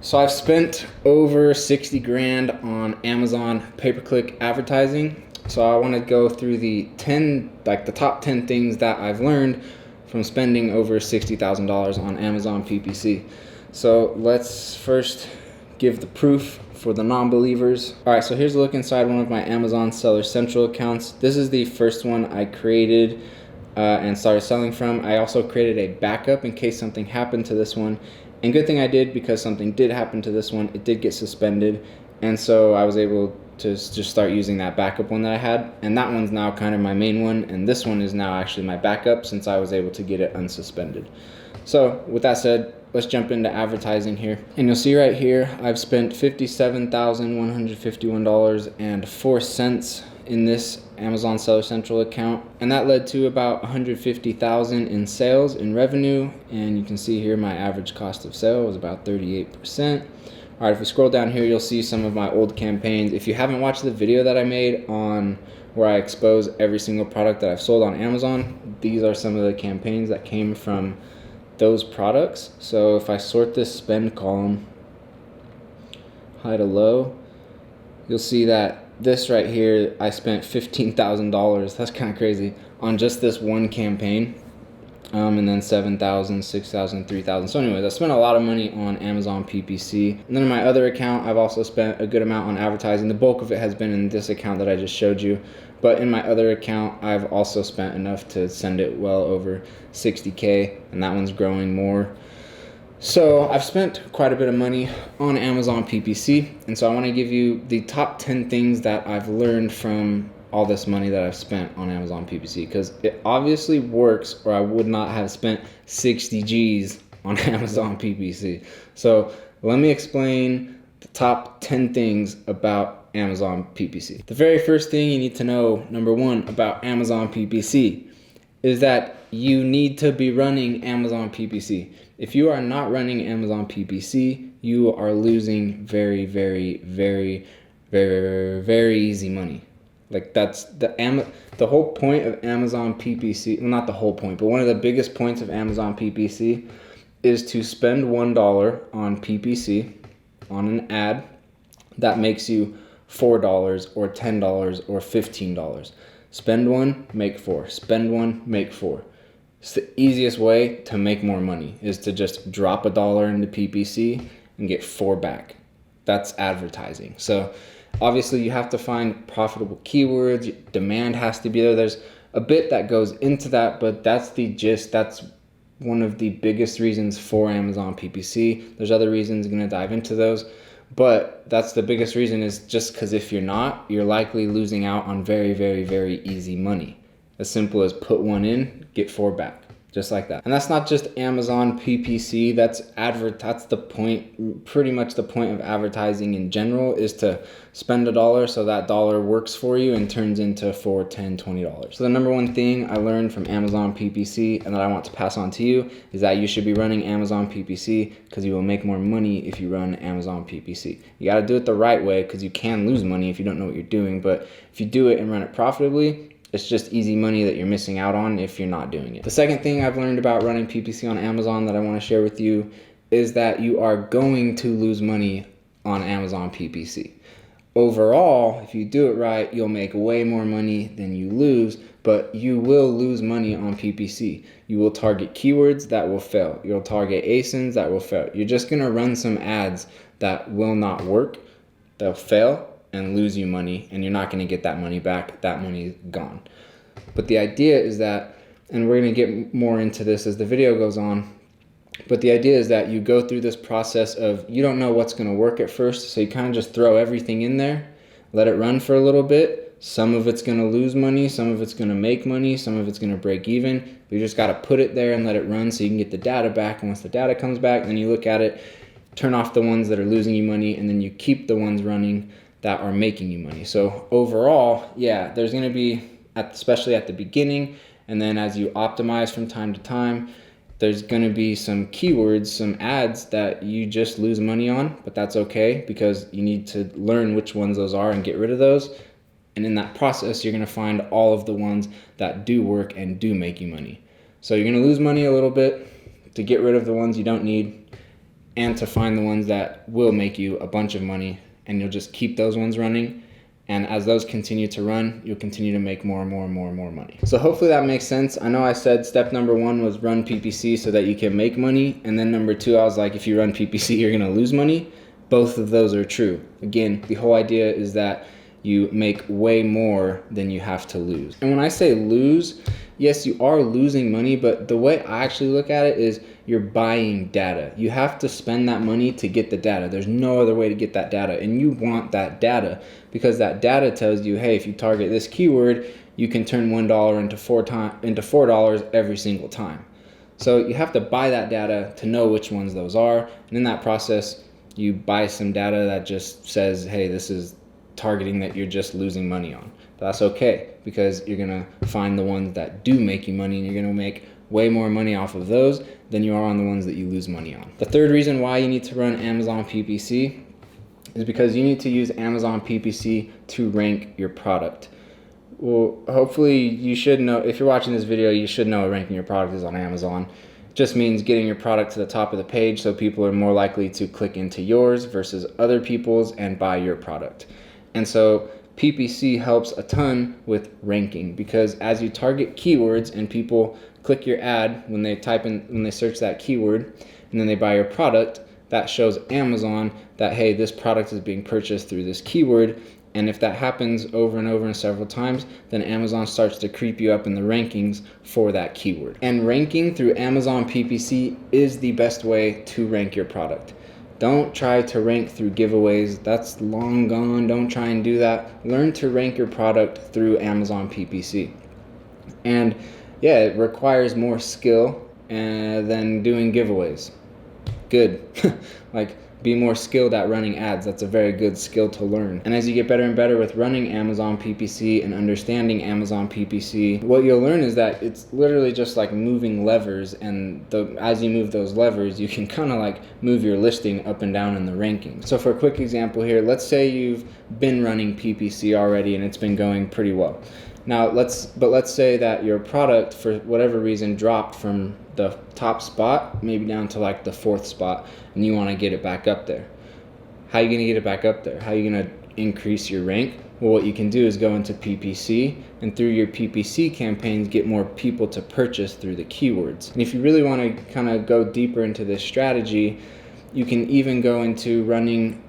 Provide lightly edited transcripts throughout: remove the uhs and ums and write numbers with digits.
So I've spent over 60 grand on Amazon pay-per-click advertising. So I want to go through the top 10 things that I've learned from spending over $60,000 on Amazon PPC. So let's first give the proof for the non-believers. All right, so here's a look inside one of my Amazon Seller Central accounts. This is the first one I created and started selling from. I also created a backup in case something happened to this one. And good thing I did, because something did happen to this one. It did get suspended, and so I was able to just start using that backup one that I had, and that one's now kind of my main one, and this one is now actually my backup since I was able to get it unsuspended. So with that said, let's jump into advertising here. And you'll see right here, I've spent $57,151.04 in this Amazon Seller Central account, and that led to about $150,000 in sales in revenue. And you can see here my average cost of sale was about 38%. All right, if we scroll down here, you'll see some of my old campaigns. If you haven't watched the video that I made on where I expose every single product that I've sold on Amazon, these are some of the campaigns that came from those products. So if I sort this spend column high to low, you'll see that this right here, I spent $15,000. That's kind of crazy on just this one campaign. And then 7,000, 6,000, 3,000. So anyways, I spent a lot of money on Amazon PPC. And then in my other account, I've also spent a good amount on advertising. The bulk of it has been in this account that I just showed you. But in my other account, I've also spent enough to send it well over 60K, and that one's growing more. So I've spent quite a bit of money on Amazon PPC, and so I want to give you the top 10 things that I've learned from all this money that I've spent on Amazon PPC, because it obviously works, or I would not have spent 60 G's on Amazon PPC. So let me explain the top 10 things about Amazon PPC. The very first thing you need to know, number one, about Amazon PPC is that you need to be running Amazon PPC. If you are not running Amazon PPC, you are losing very, very, very, very, very easy money. Like, that's the whole point of Amazon PPC. Well, not the whole point, but one of the biggest points of Amazon PPC is to spend $1 on PPC on an ad that makes you $4 or $10 or $15. Spend one, make four. Spend one, make four. It's the easiest way to make more money, is to just drop $1 into PPC and get $4 back. That's advertising. So obviously you have to find profitable keywords. Demand has to be there. There's a bit that goes into that, but that's the gist. That's one of the biggest reasons for Amazon PPC. There's other reasons. I'm going to dive into those. But that's the biggest reason, is just because if you're not, you're likely losing out on very, very, very easy money. As simple as put one in, get $4 back. Just like that. And that's not just Amazon PPC, that's the point, pretty much the point of advertising in general, is to spend $1 so that dollar works for you and turns into $4, $10, $20. So the number one thing I learned from Amazon PPC and that I want to pass on to you is that you should be running Amazon PPC, because you will make more money if you run Amazon PPC. You got to do it the right way, because you can lose money if you don't know what you're doing, but if you do it and run it profitably, it's just easy money that you're missing out on if you're not doing it. The second thing I've learned about running PPC on Amazon that I want to share with you is that you are going to lose money on Amazon PPC. Overall, if you do it right, you'll make way more money than you lose, but you will lose money on PPC. You will target keywords that will fail. You'll target ASINs that will fail. You're just going to run some ads that will not work. They'll fail and lose you money, and you're not going to get that money back. That money is gone. But the idea is that, and we're going to get more into this as the video goes on, but the idea is that you go through this process of, you don't know what's going to work at first, so you kind of just throw everything in there, let it run for a little bit. Some of it's going to lose money, some of it's going to make money, some of it's going to break even, but you just got to put it there and let it run so you can get the data back. And once the data comes back, then you look at it, turn off the ones that are losing you money, and then you keep the ones running that are making you money. So overall, yeah, there's going to be, especially at the beginning, and then as you optimize from time to time, there's going to be some keywords, some ads that you just lose money on, but that's okay, because you need to learn which ones those are and get rid of those. And in that process, you're going to find all of the ones that do work and do make you money. So you're going to lose money a little bit to get rid of the ones you don't need. and to find the ones that will make you a bunch of money, and you'll just keep those ones running. And as those continue to run, you'll continue to make more and more and more and more money. So hopefully that makes sense. I know I said step number 1 was run PPC so that you can make money. And then number 2, I was like, if you run PPC, you're gonna lose money. Both of those are true. Again, the whole idea is that you make way more than you have to lose. And when I say lose, yes, you are losing money, but the way I actually look at it is you're buying data. You have to spend that money to get the data. There's no other way to get that data, and you want that data because that data tells you, hey, if you target this keyword, you can turn $1 into $4 every single time. So you have to buy that data to know which ones those are, and in that process, you buy some data that just says, hey, this is targeting that you're just losing money on. But that's okay, because you're gonna find the ones that do make you money, and you're gonna make way more money off of those than you are on the ones that you lose money on. The third reason why you need to run Amazon PPC is because you need to use Amazon PPC to rank your product. Well, hopefully you should know, if you're watching this video, you should know what ranking your product is on Amazon. It just means getting your product to the top of the page so people are more likely to click into yours versus other people's and buy your product. And so PPC helps a ton with ranking, because as you target keywords and people click your ad when they search that keyword and then they buy your product, that shows Amazon that, hey, this product is being purchased through this keyword. And if that happens over and over and several times, then Amazon starts to creep you up in the rankings for that keyword. And ranking through Amazon PPC is the best way to rank your product. Don't try to rank through giveaways. That's long gone. Don't try and do that. Learn to rank your product through Amazon PPC. And yeah, it requires more skill than doing giveaways. Good. Like, be more skilled at running ads. That's a very good skill to learn. And as you get better and better with running Amazon PPC and understanding Amazon PPC, what you'll learn is that it's literally just like moving levers, and as you move those levers, you can kind of like move your listing up and down in the rankings. So for a quick example here, let's say you've been running PPC already and it's been going pretty well. Now let's say that your product, for whatever reason, dropped from the top spot, maybe down to like the 4th spot, and you want to get it back up there. How are you going to get it back up there? How are you going to increase your rank? Well, what you can do is go into PPC, and through your PPC campaigns, get more people to purchase through the keywords. And if you really want to kind of go deeper into this strategy, you can even go into running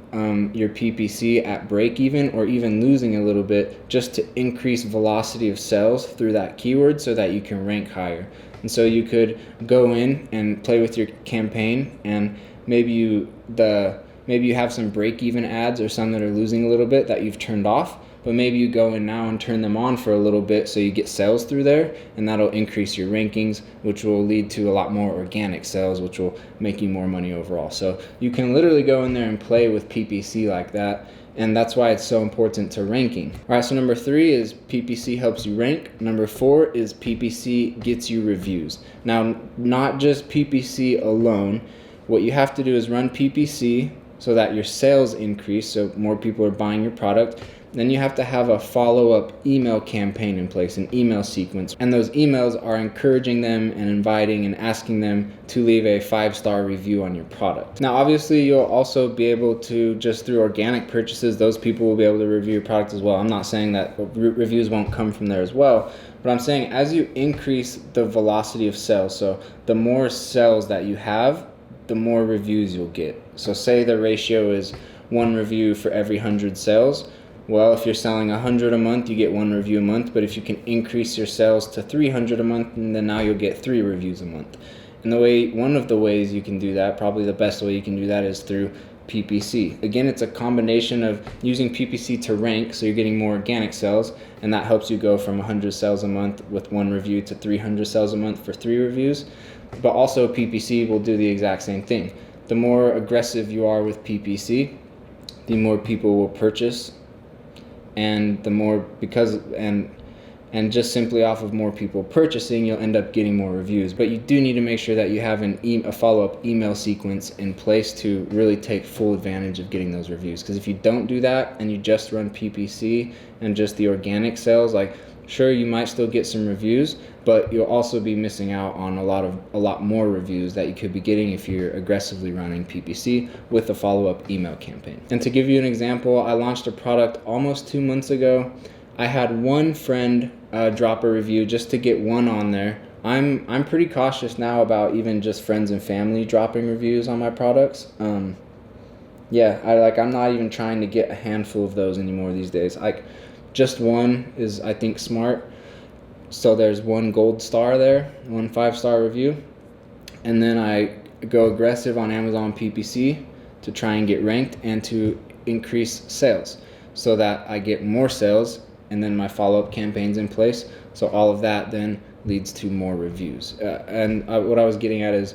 your PPC at break even, or even losing a little bit, just to increase velocity of sales through that keyword so that you can rank higher. And so you could go in and play with your campaign, and maybe you have some break even ads or some that are losing a little bit that you've turned off, but maybe you go in now and turn them on for a little bit so you get sales through there, and that'll increase your rankings, which will lead to a lot more organic sales, which will make you more money overall. So you can literally go in there and play with PPC like that, and that's why it's so important to ranking. All right, so number 3 is PPC helps you rank. Number 4 is PPC gets you reviews. Now, not just PPC alone. What you have to do is run PPC so that your sales increase, so more people are buying your product. Then you have to have a follow-up email campaign in place, an email sequence. And those emails are encouraging them and inviting and asking them to leave a 5-star review on your product. Now, obviously, you'll also be able to, just through organic purchases, those people will be able to review your product as well. I'm not saying that reviews won't come from there as well, but I'm saying as you increase the velocity of sales, so the more sales that you have, the more reviews you'll get. So say the ratio is 1 review for every 100 sales. Well, if you're selling 100 a month, you get 1 review a month. But if you can increase your sales to 300 a month, then now you'll get 3 reviews a month. And one of the ways you can do that, probably the best way you can do that, is through PPC. Again, it's a combination of using PPC to rank, so you're getting more organic sales, and that helps you go from 100 sales a month with 1 review to 300 sales a month for 3 reviews. But also PPC will do the exact same thing. The more aggressive you are with PPC, the more people will purchase, and the more, and just simply off of more people purchasing, you'll end up getting more reviews. But you do need to make sure that you have a follow-up email sequence in place to really take full advantage of getting those reviews. Because if you don't do that and you just run PPC and just the organic sales, like Sure, you might still get some reviews, but you'll also be missing out on a lot more reviews that you could be getting if you're aggressively running PPC with a follow-up email campaign. And to give you an example, I launched a product almost 2 months ago. I had one friend drop a review just to get one on there. I'm pretty cautious now about even just friends and family dropping reviews on my products. I'm not even trying to get a handful of those anymore these days. Like, just one is, I think, smart. So there's one gold star there, one 5-star review. And then I go aggressive on Amazon PPC to try and get ranked and to increase sales so that I get more sales, and then my follow-up campaign's in place. So all of that then leads to more reviews. What I was getting at is,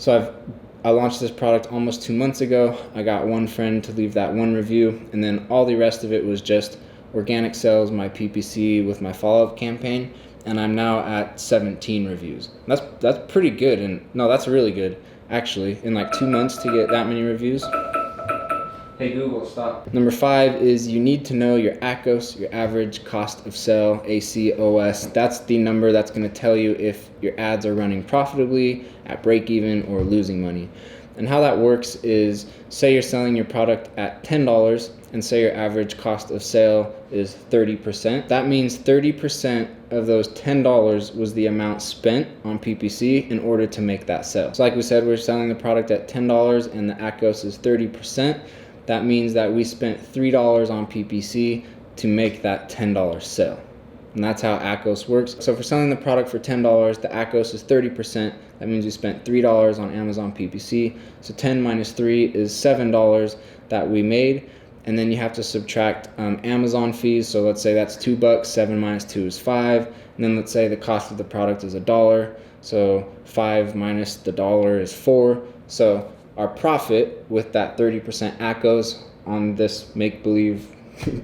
I launched this product almost 2 months ago. I got one friend to leave that one review, and then all the rest of it was just organic sales, my PPC with my follow-up campaign, and I'm now at 17 reviews. That's pretty good, and no, that's really good, actually. In like 2 months to get that many reviews. Hey Google, stop. Number 5 is you need to know your ACOS, your average cost of sale, ACOS. That's the number that's going to tell you if your ads are running profitably, at break even, or losing money. And how that works is, say you're selling your product at $10 and say your average cost of sale is 30%. That means 30% of those $10 was the amount spent on PPC in order to make that sale. So like we said, we're selling the product at $10 and the ACOS is 30%. That means that we spent $3 on PPC to make that $10 sale. And that's how ACOS works. So if we're selling the product for $10, the ACOS is 30%. That means we spent $3 on Amazon PPC. So 10 minus 3 is $7 that we made. And then you have to subtract Amazon fees. So let's say that's $2. 7 minus 2 is 5. And then let's say the cost of the product is $1. So 5 minus the dollar is 4. So our profit with that 30% ACOS on this make-believe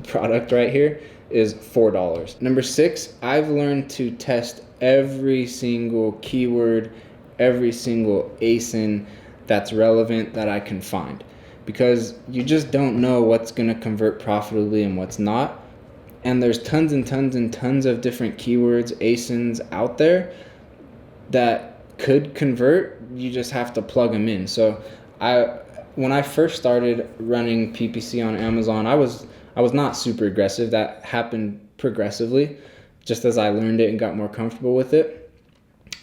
product right here is $4. Number 6, I've learned to test every single keyword, every single ASIN that's relevant that I can find, because you just don't know what's going to convert profitably and what's not. And there's tons and tons and tons of different keywords, ASINs out there that could convert. You just have to plug them in. So when I first started running PPC on Amazon, I was not super aggressive. That happened progressively, just as I learned it and got more comfortable with it.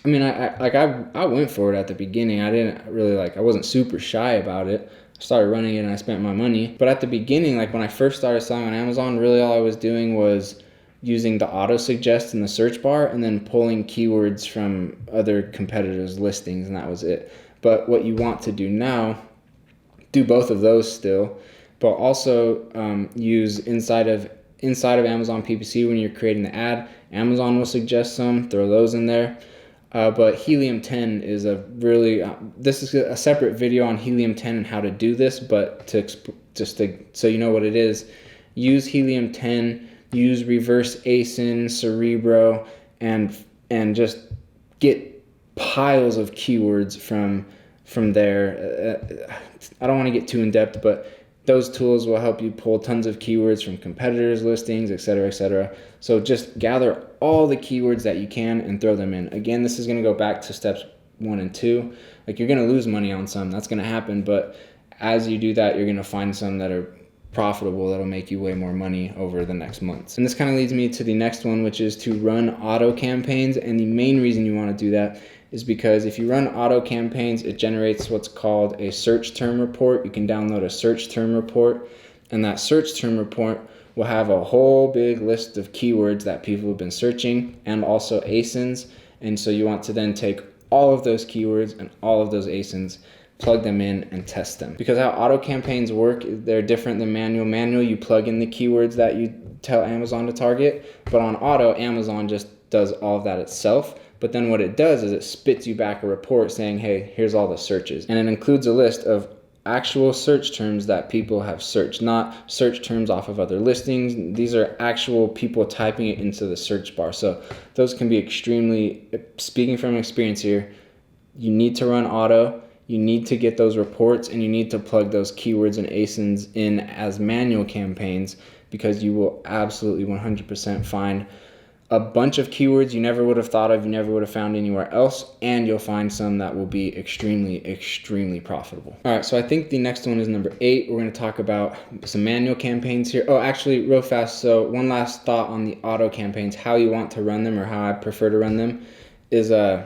I mean, I went for it at the beginning. I wasn't super shy about it. I started running it and I spent my money. But at the beginning, like when I first started selling on Amazon, really all I was doing was using the auto suggest in the search bar and then pulling keywords from other competitors' listings, and that was it. But what you want to do now, do both of those still, but also use inside of Amazon PPC when you're creating the ad. Amazon will suggest some, throw those in there. But Helium 10 is this is a separate video on Helium 10 and how to do this, but so you know what it is, use Helium 10, use reverse ASIN, Cerebro, and just get piles of keywords from there. I don't want to get too in depth, but those tools will help you pull tons of keywords from competitors' listings, etc., etc. So just gather all the keywords that you can and throw them in. Again, this is going to go back to steps 1 and 2. Like, you're going to lose money on some. That's going to happen. But as you do that, you're going to find some that are profitable, that'll make you way more money over the next months. And this kind of leads me to the next one, which is to run auto campaigns. And the main reason you want to do that is because if you run auto campaigns, it generates what's called a search term report. You can download a search term report, and that search term report will have a whole big list of keywords that people have been searching and also ASINs. And so you want to then take all of those keywords and all of those ASINs, plug them in and test them. Because how auto campaigns work, they're different than manual. Manual, you plug in the keywords that you tell Amazon to target, but on auto, Amazon just does all of that itself. But then what it does is it spits you back a report saying, hey, here's all the searches. And it includes a list of actual search terms that people have searched, not search terms off of other listings. These are actual people typing it into the search bar. So those can be extremely, speaking from experience here, you need to run auto, you need to get those reports, and you need to plug those keywords and ASINs in as manual campaigns, because you will absolutely 100% find a bunch of keywords you never would have thought of, you never would have found anywhere else, and you'll find some that will be extremely, extremely profitable. All right, so I think the next one is number 8. We're going to talk about some manual campaigns here. Oh, actually, real fast. So one last thought on the auto campaigns, how you want to run them or how I prefer to run them is I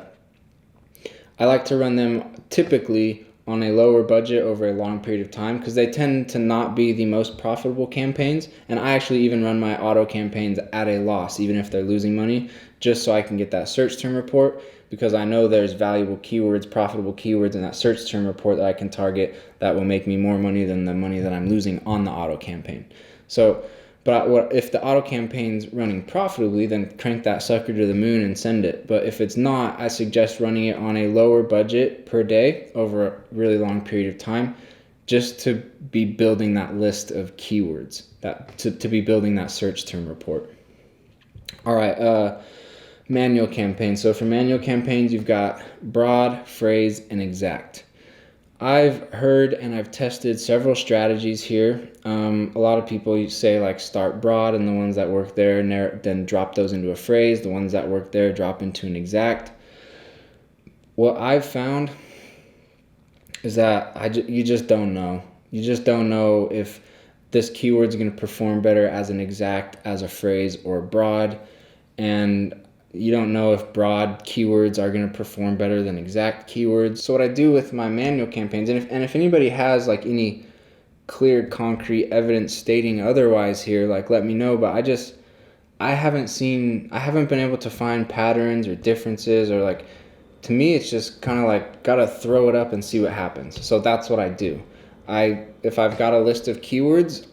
like to run them typically on a lower budget over a long period of time because they tend to not be the most profitable campaigns. And I actually even run my auto campaigns at a loss, even if they're losing money, just so I can get that search term report, because I know there's valuable keywords, profitable keywords in that search term report that I can target that will make me more money than the money that I'm losing on the auto campaign. So, but if the auto campaign's running profitably, then crank that sucker to the moon and send it. But if it's not, I suggest running it on a lower budget per day over a really long period of time, just to be building that list of keywords, to be building that search term report. All right, manual campaigns. So for manual campaigns, you've got broad, phrase, and exact. I've heard and I've tested several strategies here. A lot of people say like start broad, and the ones that work there, and then drop those into a phrase. The ones that work there drop into an exact. What I've found is that you just don't know. You just don't know if this keyword is going to perform better as an exact, as a phrase, or broad. And you don't know if broad keywords are going to perform better than exact keywords. So what I do with my manual campaigns, and if anybody has like any clear, concrete evidence stating otherwise here, like let me know. But I haven't been able to find patterns or differences, or like, to me, it's just kind of like gotta throw it up and see what happens. So that's what I do. If I've got a list of keywords,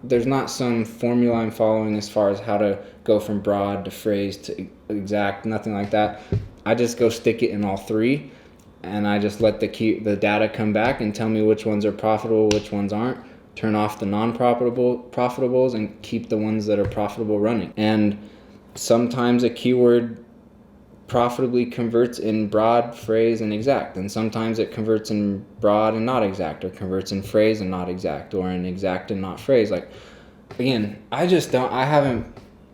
there's not some formula I'm following as far as how to go from broad to phrase to exact, nothing like that. I just go stick it in all three, and I just let the data come back and tell me which ones are profitable, which ones aren't. Turn off the profitables and keep the ones that are profitable running. And sometimes a keyword profitably converts in broad, phrase, and exact, and sometimes it converts in broad and not exact, or converts in phrase and not exact, or in exact and not phrase. Like, again, I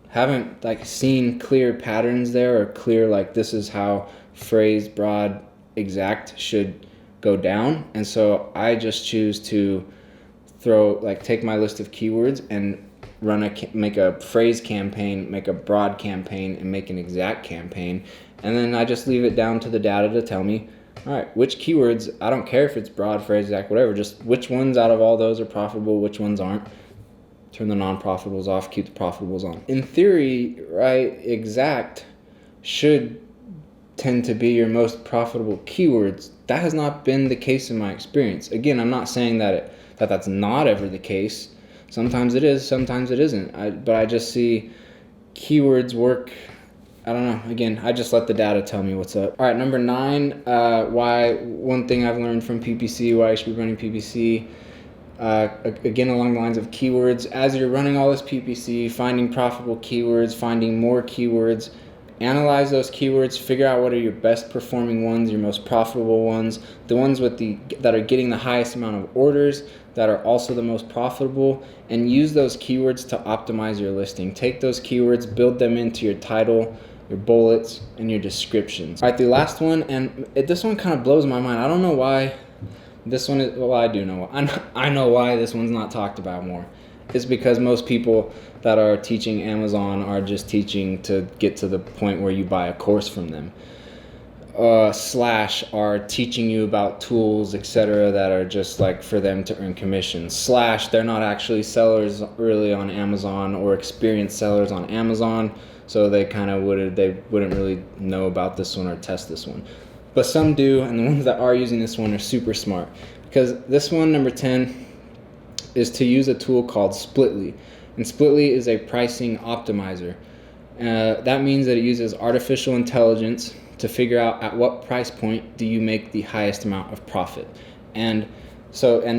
haven't like seen clear patterns there, or clear like this is how phrase, broad, exact should go down. And so I just choose to take my list of keywords and make a phrase campaign, make a broad campaign, and make an exact campaign. And then I just leave it down to the data to tell me, all right, which keywords, I don't care if it's broad, phrase, exact, whatever, just which ones out of all those are profitable, which ones aren't. Turn the non-profitables off, keep the profitables on. In theory, right, exact should tend to be your most profitable keywords. That has not been the case in my experience. Again, I'm not saying that's not ever the case. Sometimes it is, sometimes it isn't. But I just see keywords work. I don't know. Again, I just let the data tell me what's up. All right, number 9, one thing I've learned from PPC, why you should be running PPC. Again, along the lines of keywords, as you're running all this PPC, finding profitable keywords, finding more keywords, analyze those keywords, figure out what are your best performing ones, your most profitable ones, the ones that are getting the highest amount of orders, that are also the most profitable, and use those keywords to optimize your listing. Take those keywords, build them into your title, your bullets, and your descriptions. All right, the last one, and this one kind of blows my mind. I don't know why this one is, well, I do know. I know why this one's not talked about more. It's because most people that are teaching Amazon are just teaching to get to the point where you buy a course from them. Slash are teaching you about tools, etc., that are just like for them to earn commissions. Slash, they're not actually sellers really on Amazon, or experienced sellers on Amazon, so they wouldn't really know about this one or test this one. But some do, and the ones that are using this one are super smart, because this one, number 10, is to use a tool called Splitly. And Splitly is a pricing optimizer. That means that it uses artificial intelligence to figure out at what price point do you make the highest amount of profit. And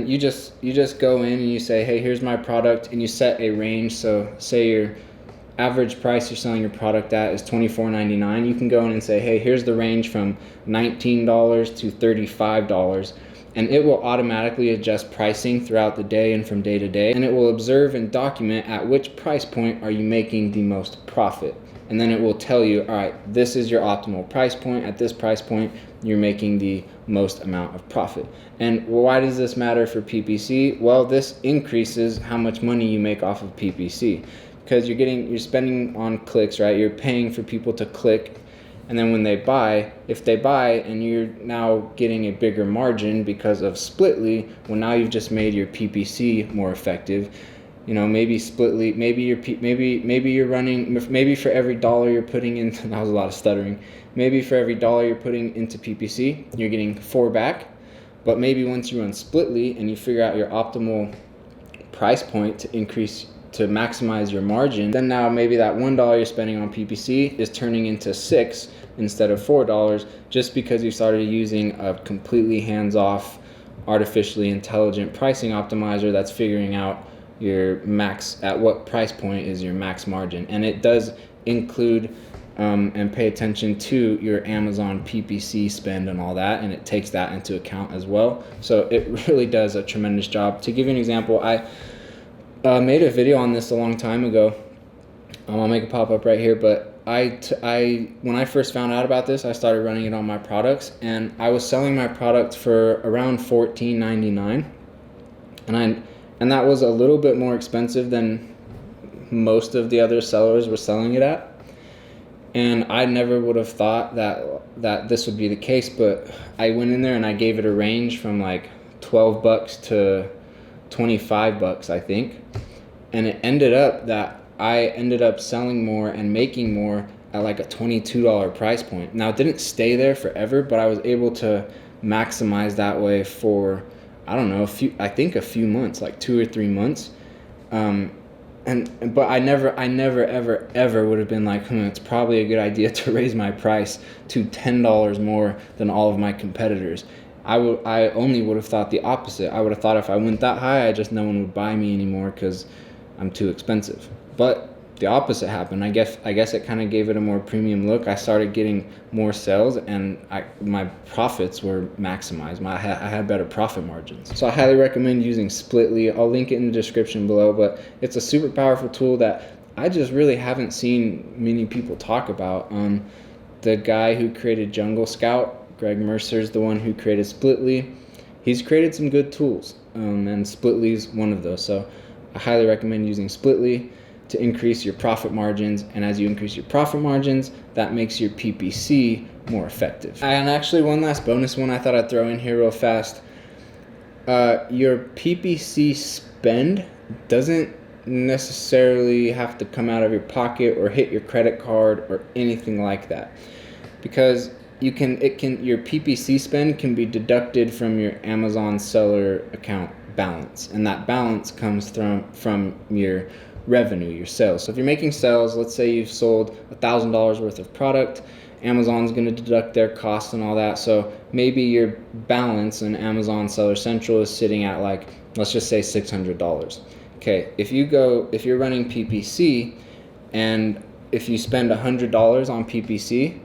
you just go in and you say, hey, here's my product, and you set a range. So say your average price you're selling your product at is $24.99. You can go in and say, hey, here's the range from $19 to $35. And it will automatically adjust pricing throughout the day and from day to day. And it will observe and document at which price point are you making the most profit. and then it will tell you, all right, this is your optimal price point. At this price point, you're making the most amount of profit. And why does this matter for PPC? Well, this increases how much money you make off of PPC, because you're spending on clicks, right? You're paying for people to click, and then when they buy, if they buy and you're now getting a bigger margin because of Splitly, well, now you've just made your PPC more effective. You know, maybe Splitly, maybe you're running, maybe for every dollar you're putting into, that was a lot of stuttering, maybe for every dollar you're putting into PPC, you're getting 4 back. But maybe once you run Splitly and you figure out your optimal price point to maximize your margin, then now maybe that $1 you're spending on PPC is turning into $6 instead of $4, just because you started using a completely hands-off, artificially intelligent pricing optimizer that's figuring out your max, at what price point is your max margin. And it does include and pay attention to your Amazon PPC spend and all that, and it takes that into account as well. So it really does a tremendous job. To give you an example, I made a video on this a long time ago. I'll make it pop up right here, but when I first found out about this, I started running it on my products, and I was selling my product for around $14.99, and that was a little bit more expensive than most of the other sellers were selling it at. And I never would have thought that this would be the case, but I went in there and I gave it a range from like $12 to $25, I think. And it ended up that I ended up selling more and making more at like a $22 price point. Now, it didn't stay there forever, but I was able to maximize that way for, I don't know, a few months, like 2 or 3 months. But I never ever would have been like, it's probably a good idea to raise my price to $10 more than all of my competitors. I only would have thought the opposite. I would have thought if I went that high, no one would buy me anymore because I'm too expensive. But the opposite happened. I guess it kind of gave it a more premium look. I started getting more sales, and my profits were maximized. I had better profit margins. So I highly recommend using Splitly. I'll link it in the description below, but it's a super powerful tool that I just really haven't seen many people talk about. The guy who created Jungle Scout, Greg Mercer's the one who created Splitly. He's created some good tools, and Splitly's one of those. So I highly recommend using Splitly to increase your profit margins, and as you increase your profit margins, that makes your PPC more effective. And actually, one last bonus one I thought I'd throw in here real fast. Your PPC spend doesn't necessarily have to come out of your pocket or hit your credit card or anything like that, because your PPC spend can be deducted from your Amazon seller account balance, and that balance comes from your revenue, your sales. So if you're making sales, let's say you've sold $1,000 worth of product, Amazon's going to deduct their costs and all that. So maybe your balance in Amazon Seller Central is sitting at like, let's just say $600. Okay, if you're running PPC, and if you spend $100 on PPC,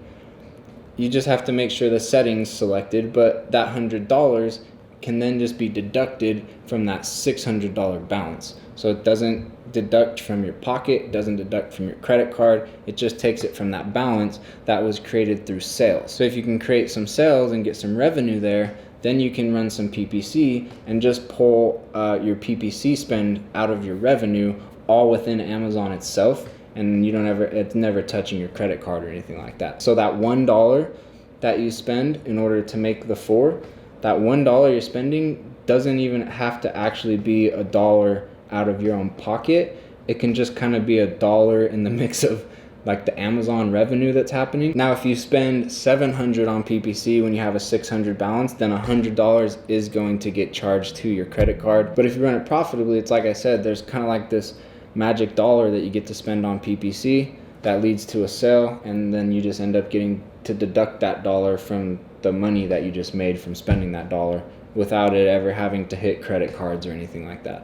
you just have to make sure the settings selected, but that $100 can then just be deducted from that $600 balance. So it doesn't deduct from your pocket, it doesn't deduct from your credit card, it just takes it from that balance that was created through sales. So if you can create some sales and get some revenue there, then you can run some PPC and just pull your PPC spend out of your revenue all within Amazon itself, and it's never touching your credit card or anything like that. So that $1 that you spend in order to make the 4, that $1 you're spending doesn't even have to actually be $1 out of your own pocket. It can just kind of be $1 in the mix of like the Amazon revenue that's happening. Now, if you spend $700 on PPC when you have a $600 balance, then $100 is going to get charged to your credit card. But if you run it profitably, it's like I said, there's kind of like this magic dollar that you get to spend on PPC that leads to a sale, and then you just end up getting to deduct that dollar from the money that you just made from spending that dollar without it ever having to hit credit cards or anything like that.